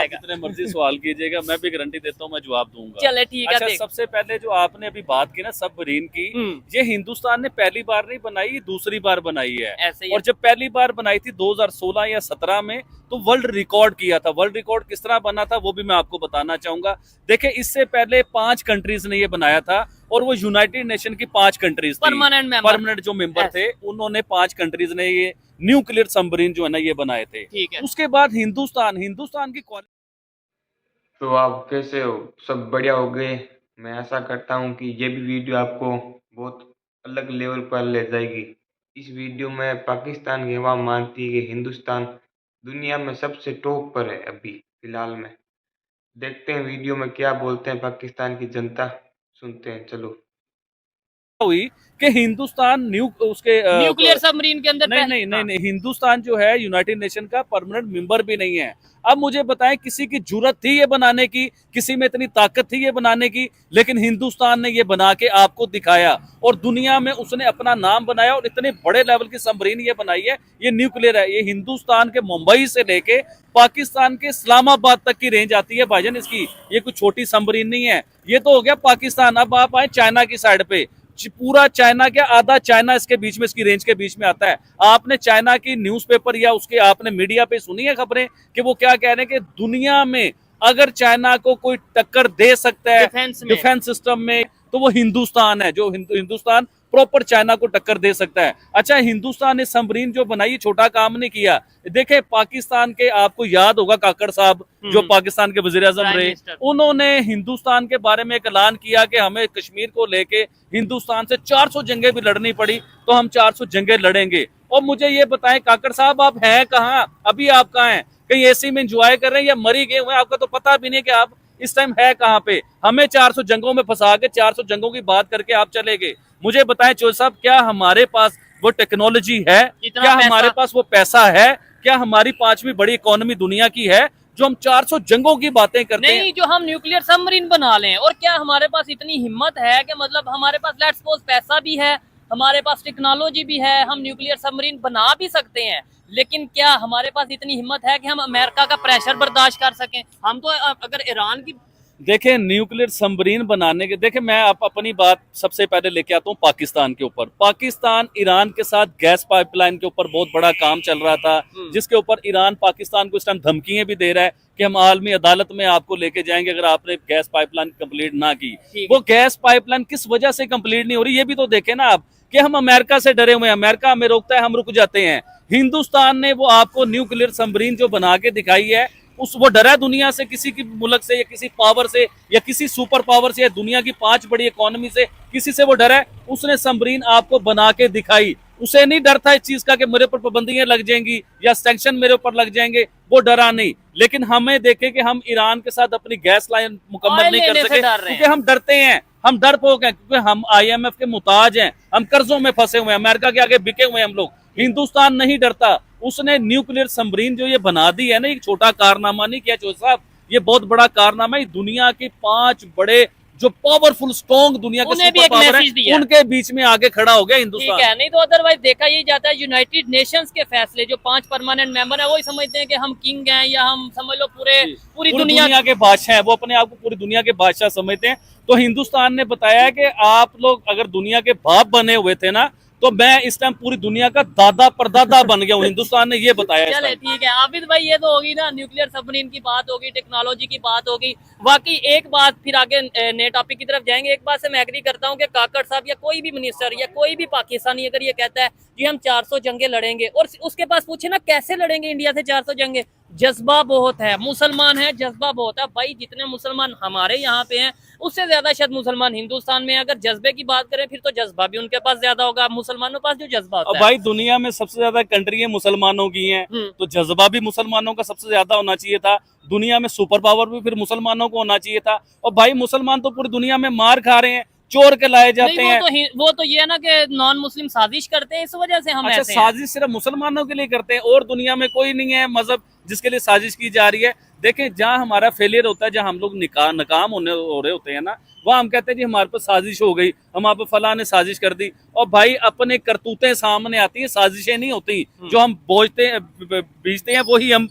जाएगा। जितने मर्जी सवाल कीजिएगा, मैं भी गारंटी देता हूँ, मैं जवाब दूंगा। चले ठीक है। अच्छा, देख सबसे पहले जो आपने अभी बात की ना सबमरीन की, ये हिंदुस्तान ने पहली बार नहीं बनाई, ये दूसरी बार बनाई है। ऐसे ही और जब पहली बार बनाई थी 2016 या 17 में, तो वर्ल्ड रिकॉर्ड किया था। वर्ल्ड रिकॉर्ड किस तरह बना था वो भी मैं आपको बताना चाहूंगा। देखिए, इससे पहले 5 कंट्रीज ने ये बनाया था, और वो यूनाइटेड नेशन की 5 कंट्रीज थी, परमानेंट जो मेंबर थे, उन्होंने 5 कंट्रीज ने ये न्यूक्लियर सबमरीन जो है ना ये बनाए थे। ठीक है। उसके बाद हिंदुस्तान की तो आप कैसे हो? सब बढ़िया हो गए? मैं आशा करता हूँ कि ये भी वीडियो आपको बहुत अलग लेवल पर ले जाएगी। इस वीडियो में पाकिस्तान की हवा मानती है कि हिंदुस्तान दुनिया में सबसे टॉप पर है अभी फिलहाल में। देखते हैं वीडियो में क्या बोलते हैं पाकिस्तान की जनता, सुनते हैं। चलो। हुई कि हिंदुस्तान न्यूक्लियर सबमरीन के अंदर नहीं, हिंदुस्तान जो है यूनाइटेड नेशन का परमानेंट मेंबर भी नहीं है। अब मुझे बताएं, किसी की जरूरत थी ये बनाने की, किसी में इतनी ताकत थी ये बनाने की, लेकिन हिंदुस्तान ने ये बना के आपको दिखाया, और दुनिया में उसने अपना नाम बनाया, और इतने बड़े लेवल की सबमरीन ये बनाई है। ये न्यूक्लियर है, ये हिंदुस्तान के मुंबई से लेके पाकिस्तान के इस्लामाबाद तक की रेंज आती है भाईजान इसकी। ये कोई छोटी सबमरीन नहीं है। ये तो हो गया पाकिस्तान। अब आप आए चाइना की साइड पे, पूरा चाइना क्या, आधा चाइना इसके बीच में, इसकी रेंज के बीच में आता है। आपने चाइना की न्यूज़पेपर या उसके आपने मीडिया पे सुनी है खबरें कि वो क्या कह रहे हैं कि दुनिया में अगर चाइना को कोई टक्कर दे सकता है डिफेंस सिस्टम में, तो वो हिंदुस्तान है। जो हिंदुस्तान प्रॉपर चाइना को टक्कर दे सकता है। अच्छा, हिंदुस्तान ने सबमरीन जो बनाई छोटा काम नहीं किया। देखे, पाकिस्तान के, आपको याद होगा काकड़ साहब जो पाकिस्तान के वजीर आजम रहे, उन्होंने हिंदुस्तान के बारे में एक ऐलान किया कि हमें कश्मीर को लेके हिंदुस्तान से 400 जंगें भी लड़नी पड़ी तो हम 400 जंगें लड़ेंगे। और मुझे ये बताएं काकड़ साहब, आप हैं कहाँ? अभी आप कहाँ हैं? कहीं एसी में एंजॉय कर रहे हैं या मरी गए हुए? आपका तो पता भी नहीं कि आप इस टाइम है कहाँ पे। हमें 400 जंगों में फंसा के 400 जंगों की बात करके आप चले गए। मुझे बताएं चौधरी साहब, क्या हमारे पास वो टेक्नोलॉजी है? क्या हमारे पास वो पैसा है? क्या हमारी 5वीं बड़ी इकोनॉमी दुनिया की है जो हम 400 जंगों की बातें करते हैं? नहीं, जो हम न्यूक्लियर सबमरीन बना लें। और क्या हमारे पास इतनी हिम्मत है कि मतलब हमारे पास लेट्स सपोज पैसा भी है, हमारे पास टेक्नोलॉजी भी है, हम न्यूक्लियर सबमरीन बना भी सकते हैं, लेकिन क्या हमारे पास इतनी हिम्मत है कि हम अमेरिका का प्रेशर बर्दाश्त कर सकें? हम तो अगर ईरान की देखें, न्यूक्लियर सबमरीन बनाने के, देखें मैं अपनी बात सबसे पहले लेके आता हूँ पाकिस्तान के ऊपर। पाकिस्तान ईरान के साथ गैस पाइपलाइन के ऊपर बहुत बड़ा काम चल रहा था, जिसके ऊपर ईरान पाकिस्तान को इस टाइम धमकियां भी दे रहा है कि हम आलमी अदालत में आपको लेके जाएंगे अगर आपने गैस पाइपलाइन कंप्लीट ना की। वो गैस पाइपलाइन किस वजह से कंप्लीट नहीं हो रही, ये भी तो देखें ना आप, कि हम अमेरिका से डरे हुए हैं, अमेरिका हमें रोकता है, हम रुक जाते हैं। हिंदुस्तान ने वो आपको न्यूक्लियर सबमरीन जो बना के दिखाई है, वो डरा है दुनिया से, किसी की मुल्क से या किसी पावर से या किसी सुपर पावर से या दुनिया की 5 बड़ी इकोनॉमी से, किसी से वो डरा है? उसने सबमरीन आपको बना के दिखाई। उसे नहीं डर था इस चीज का कि मेरे ऊपर पाबंदियां लग जाएंगी या सैंक्शन मेरे ऊपर लग जाएंगे, वो डरा नहीं। लेकिन हमें देखे कि हम ईरान के साथ अपनी गैस लाइन मुकम्मल नहीं कर सके क्योंकि हम डरते हैं, हम डरपोक हैं, क्योंकि हम IMF के मुताज हैं, हम कर्जों में फंसे हुए हैं, अमेरिका के आगे बिके हुए हैं हम लोग। हिंदुस्तान नहीं डरता। उसने न्यूक्लियर सबमरीन जो ये बना दी है ना, एक छोटा कारनामा नहीं किया चौधरी साहब, ये बहुत बड़ा कारनामा है। दुनिया के 5 बड़े जो पावरफुल स्ट्रॉन्ग दुनिया के सुपर पावर है, उनके बीच में आगे खड़ा हो गया हिंदुस्तान। ठीक है, नहीं तो अदरवाइज देखा यही जाता है यूनाइटेड नेशंस के फैसले, जो 5 परमानेंट मेंबर है वही समझते हैं कि हम किंग हैं, या हम समझ लो पूरी दुनिया के बादशाह हैं। वो अपने आप को पूरी दुनिया के बादशाह समझते हैं। तो हिंदुस्तान ने बताया कि आप लोग अगर दुनिया के बाप बने हुए थे ना, तो मैं इस टाइम पूरी दुनिया का दादा परदादा बन गया हूँ। हिंदुस्तान ने ये बताया। चले ठीक है आबिद भाई, ये तो होगी ना न्यूक्लियर सबमरीन की बात होगी, टेक्नोलॉजी की बात होगी। बाकी एक बात, फिर आगे नए टॉपिक की तरफ जाएंगे। एक बात से मैं एग्री करता हूँ कि काकड़ साहब या कोई भी मिनिस्टर या कोई भी पाकिस्तानी अगर ये कहता है कि हम 400 जंगे लड़ेंगे, और उसके पास पूछे ना कैसे लड़ेंगे इंडिया से 400 जंगे, जज्बा बहुत है, मुसलमान है, जज्बा बहुत है। भाई जितने मुसलमान हमारे यहाँ पे हैं उससे ज्यादा शायद मुसलमान हिंदुस्तान में। अगर जज्बे की बात करें फिर तो जज्बा भी उनके पास ज्यादा होगा, मुसलमानों के पास जो जज्बा होता है। भाई दुनिया में सबसे ज्यादा कंट्री मुसलमानों की हैं, तो जज्बा भी मुसलमानों का सबसे ज्यादा होना चाहिए था। दुनिया में सुपर पावर भी फिर मुसलमानों को होना चाहिए था। और भाई मुसलमान तो पूरी दुनिया में मार खा रहे हैं, चोर के लाए जाते हैं। वो तो ये है ना कि नॉन मुस्लिम साजिश करते हैं, इस वजह से हम ऐसे साजिश सिर्फ मुसलमानों के लिए करते हैं, और दुनिया में कोई नहीं है मजहब जिसके लिए साजिश की जा रही है। देखें, जहां हमारा फेलियर होता है, जहां हम लोग नाकाम हो रहे होते हैं ना, वहाँ हम कहते हैं जी हमारे पर साजिश हो गई, हमारे पर फलां ने साजिश कर दी। और भाई अपने करतूतें सामने आती हैं, साजिशें नहीं होती। जो हम बीजते हैं वही हम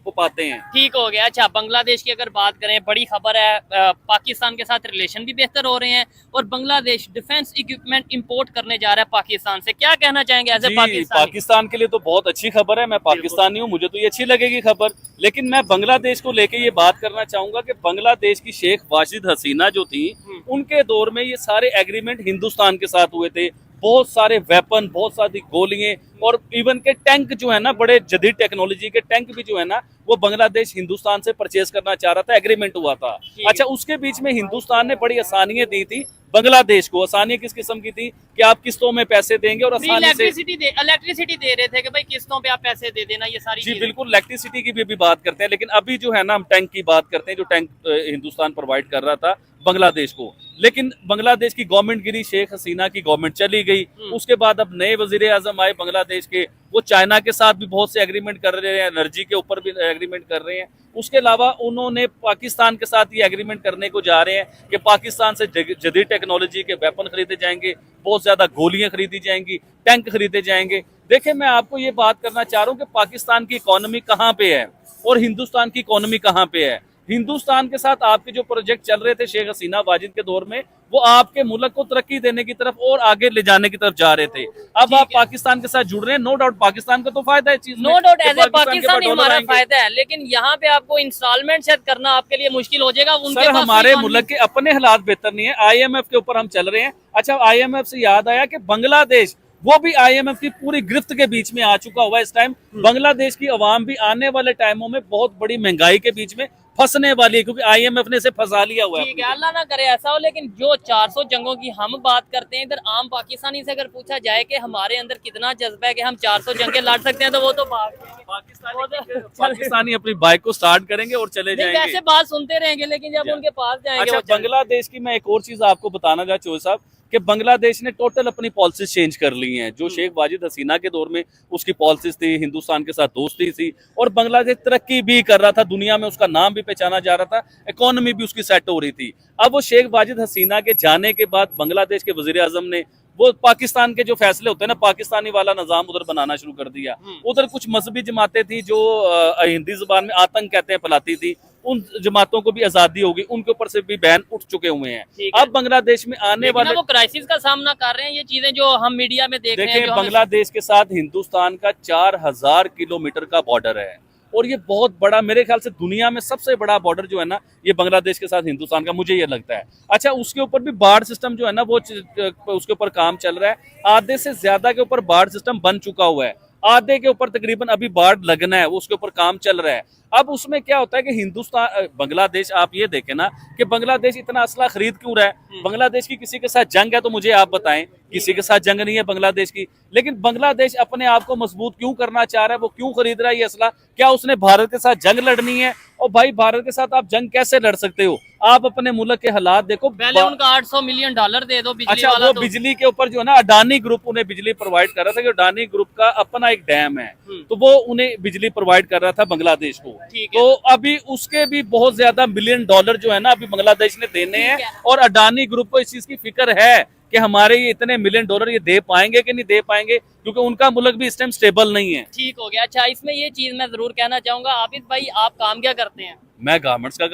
वो पाते हैं। ठीक हो गया। अच्छा, बांग्लादेश की अगर बात करें, बड़ी खबर है, पाकिस्तान के साथ रिलेशन भी बेहतर हो रहे हैं और बांग्लादेश डिफेंस इक्विपमेंट इंपोर्ट करने जा रहा है पाकिस्तान से। क्या कहना चाहेंगे एज ए जी, पाकिस्तान के लिए तो बहुत अच्छी खबर है। मैं पाकिस्तानी हूँ, मुझे तो ये अच्छी लगेगी खबर, लेकिन मैं बांग्लादेश को लेके ये बात करना चाहूंगा कि बांग्लादेश की शेख वाजिद हसीना जो थी, उनके दौर में ये सारे एग्रीमेंट हिंदुस्तान के साथ हुए थे। बहुत सारे वेपन, बहुत सारी गोलियां और इवन के टैंक जो है ना, बड़े जदीद टेक्नोलॉजी के टैंक भी जो है ना, वो बांग्लादेश हिंदुस्तान से परचेज करना चाह रहा था, एग्रीमेंट हुआ था। अच्छा, उसके बीच में हिंदुस्तान ने बड़ी आसानियां दी थी बांग्लादेश को। आसानियां किस किस्म की थी कि आप किस्तों में पैसे देंगे और आसानी से इलेक्ट्रिसिटी दे रहे थे कि भाई किस्तों पे आप पैसे दे देना, ये सारी जी बिल्कुल, इलेक्ट्रिसिटी की भी बात करते हैं, लेकिन अभी जो है ना हम टैंक की बात करते हैं, जो टैंक हिंदुस्तान प्रोवाइड कर रहा था बांग्लादेश को। लेकिन बांग्लादेश की गवर्नमेंट गिरी, शेख हसीना की गवर्नमेंट चली गई। उसके बाद अब नए वजीर आजम आए बांग्लादेश के, वो चाइना के साथ भी बहुत से एग्रीमेंट कर रहे हैं, एनर्जी के ऊपर भी एग्रीमेंट कर रहे हैं। उसके अलावा उन्होंने पाकिस्तान के साथ ये एग्रीमेंट करने को जा रहे हैं कि पाकिस्तान से जदीद टेक्नोलॉजी के वेपन खरीदे जाएंगे, बहुत ज्यादा गोलियां खरीदी जाएंगी, टैंक खरीदे जाएंगे। देखिए, मैं आपको ये बात करना चाह रहा हूँ कि पाकिस्तान की इकोनॉमी कहाँ पे है और हिंदुस्तान की इकोनॉमी कहाँ पे है। हिंदुस्तान के साथ आपके जो प्रोजेक्ट चल रहे थे शेख हसीना वाजिद के दौर में, वो आपके मुल्क को तरक्की देने की तरफ और आगे ले जाने की तरफ जा रहे थे। अब आप पाकिस्तान के साथ जुड़ रहे हैं, नो डाउट पाकिस्तान का तो फायदा है चीज, no doubt as a Pakistan हमारा फायदा है, लेकिन यहाँ पे आपको इंस्टॉलमेंट सेट करना आपके लिए मुश्किल हो जाएगा। सर, हमारे मुल्क के अपने हालात बेहतर नहीं है, IMF के ऊपर हम चल रहे हैं। अच्छा, IMF से याद आया कि बांग्लादेश वो भी IMF की पूरी गिरफ्त के बीच में आ चुका हुआ है। इस टाइम बांग्लादेश की अवाम भी आने वाले टाइमों में बहुत बड़ी महंगाई के बीच में फंसने वाली है, क्योंकि IMF ने इसे फंसा लिया हुआ है। ठीक है, अल्लाह ना करे ऐसा हो। लेकिन जो 400 जंगों की हम बात करते हैं, इधर आम पाकिस्तानी से अगर पूछा जाए कि हमारे अंदर कितना जज्बा है कि हम 400 जंगें लड़ सकते हैं, तो वो तो पाकिस्तानी अपनी बाइक को स्टार्ट करेंगे और चले जाएंगे। ऐसे बात सुनते रहेंगे, लेकिन जब उनके पास जाएंगे। अच्छा, बांग्लादेश की मैं एक और चीज आपको बताना चाहता हूँ साहब कि बांग्लादेश ने टोटल अपनी पॉलिसीज चेंज कर ली हैं। जो शेख वाजिद हसीना के दौर में उसकी पॉलिसीज थी, हिंदुस्तान के साथ दोस्ती थी और बांग्लादेश तरक्की भी कर रहा था, दुनिया में उसका नाम भी पहचाना जा रहा था, इकोनॉमी भी उसकी सेट हो रही थी। अब वो शेख वाजिद हसीना के जाने के बाद बांग्लादेश के वजीर आजम ने वो पाकिस्तान के जो फैसले होते हैं ना, पाकिस्तानी वाला निजाम उधर बनाना शुरू कर दिया। उधर कुछ मजहबी जमातें थी जो हिंदी जुबान में आतंक कहते हैं फैलाती थी, उन जमातों को भी आजादी होगी, उनके ऊपर से भी बैन उठ चुके हुए हैं। अब बांग्लादेश में आने वाले वो क्राइसिस का सामना कर रहे हैं, ये चीजें जो हम मीडिया में देख रहे हैं। बांग्लादेश के साथ हिंदुस्तान का 4000 किलोमीटर का बॉर्डर है और ये बहुत बड़ा, मेरे ख्याल से दुनिया में सबसे बड़ा बॉर्डर जो है ना, ये बांग्लादेश के साथ हिंदुस्तान का, मुझे ये लगता है। अच्छा, उसके ऊपर भी बाढ़ सिस्टम जो है ना, वो उसके ऊपर काम चल रहा है। आधे से ज्यादा के ऊपर बाढ़ सिस्टम बन चुका हुआ है, आधे के ऊपर तकरीबन अभी बाढ़ लगना है, वो उसके ऊपर काम चल रहा है। अब उसमें क्या होता है कि हिंदुस्तान, बांग्लादेश, आप ये देखें ना कि बांग्लादेश इतना असला खरीद क्यों रहा है। बांग्लादेश की किसी के साथ जंग है तो मुझे आप बताएं, किसी के साथ जंग नहीं है बांग्लादेश की, लेकिन बांग्लादेश अपने आप को मजबूत क्यों करना चाह रहा है, वो क्यों खरीद रहा है ये असला? क्या उसने भारत के साथ जंग लड़नी है? और भाई, भारत के साथ आप जंग कैसे लड़ सकते हो? आप अपने मुल्क के हालात देखो। पहले उनका $800 मिलियन दे दो बिजली अच्छा, वाला, वो बिजली के ऊपर जो है ना, अडानी ग्रुप उन्हें बिजली प्रोवाइड कर रहा था, कि अडानी ग्रुप का अपना एक डैम है, तो वो उन्हें बिजली प्रोवाइड कर रहा था बांग्लादेश को। तो अभी उसके भी बहुत ज्यादा $1 मिलियन जो है ना, अभी बांग्लादेश ने देने हैं और अडानी ग्रुप को इस चीज की फिक्र है कि हमारे ये इतने $1 मिलियन ये दे पाएंगे कि नहीं दे पाएंगे, क्योंकि उनका मुल्क भी इस टाइम स्टेबल नहीं है। ठीक हो गया। अच्छा, इसमें ये चीज मैं जरूर कहना चाहूंगा, आबिद भाई, आप काम क्या करते हैं? मैं गारमेंट्स का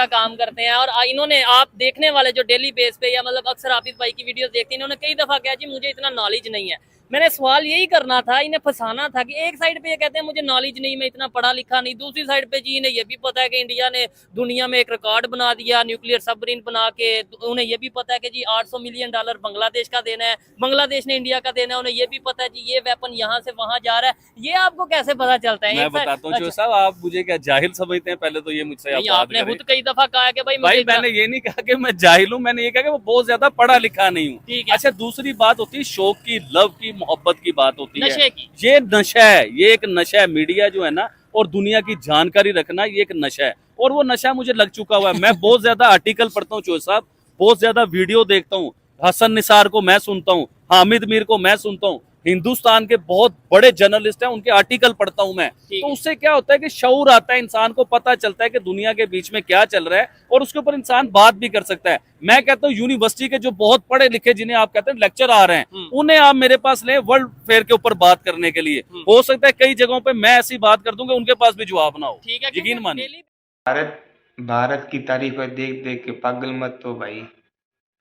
काम करते हैं। और इन्होंने, आप देखने वाले जो डेली बेस पे या मतलब अक्सर आबिद भाई की वीडियोस देखते हैं, इन्होंने कई दफा कहा जी मुझे इतना नॉलेज नहीं है। मैंने सवाल यही करना था, इन्हें फंसाना था कि एक साइड पे ये कहते हैं मुझे नॉलेज नहीं, मैं इतना पढ़ा लिखा नहीं, दूसरी साइड पे जी इन्हें ये भी पता है कि इंडिया ने दुनिया में एक रिकॉर्ड बना दिया न्यूक्लियर सबमरीन बना के। उन्हें ये भी पता है कि जी $800 मिलियन बांग्लादेश का देना है, बांग्लादेश ने इंडिया का देना है। उन्हें ये भी पता है जी ये वेपन यहाँ से वहां जा रहा है। ये आपको कैसे पता चलता है? मैं बताता हूँ साहब, आप मुझे क्या जाहिल समझते हैं? पहले तो ये मुझसे आपने खुद कई दफा कहा कि भाई मैंने ये नहीं कहा कि मैं जाहिल हूँ, मैंने ये कहा कि मैं बहुत ज्यादा पढ़ा लिखा नहीं हूँ। अच्छा, दूसरी बात होती है शौक की, लव की, मोहब्बत की बात होती है, नशे की। ये नशा है, ये एक नशा है। मीडिया जो है ना और दुनिया की जानकारी रखना, ये एक नशा है और वो नशा मुझे लग चुका हुआ है। मैं बहुत ज्यादा आर्टिकल पढ़ता हूँ चौधरी साहब, बहुत ज्यादा वीडियो देखता हूँ, हसन निसार को मैं सुनता हूँ, हामिद मीर को मैं सुनता हूँ, हिंदुस्तान के बहुत बड़े जर्नलिस्ट हैं, उनके आर्टिकल पढ़ता हूं मैं, ठीक तो है। उससे क्या होता है कि शऊर आता है, इंसान को पता चलता है कि दुनिया के बीच में क्या चल रहा है और उसके ऊपर इंसान बात भी कर सकता है। मैं कहता हूँ यूनिवर्सिटी के जो बहुत पढ़े लिखे, जिन्हें आप कहते हैं लेक्चर आ रहे हैं, उन्हें आप मेरे पास लें वर्ल्ड फेयर के ऊपर बात करने के लिए। हो सकता है कई जगहों पे मैं ऐसी बात कर दूंगा उनके पास भी जवाब ना हो। ठीक है, यकीन मानिए। डेली भारत भारत की तारीफें देख देख के पागल मत हो भाई।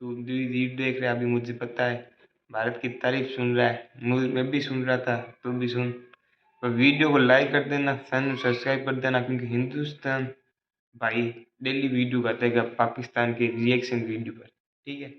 तू रीड देख रहा है अभी, मुझे पता है भारत की तारीफ सुन रहा है, मैं भी सुन रहा था, तू भी सुन। तो वीडियो को लाइक कर देना, चैनल सब्सक्राइब कर देना, क्योंकि हिंदुस्तान भाई डेली वीडियो बताएगा पाकिस्तान के रिएक्शन वीडियो पर। ठीक है।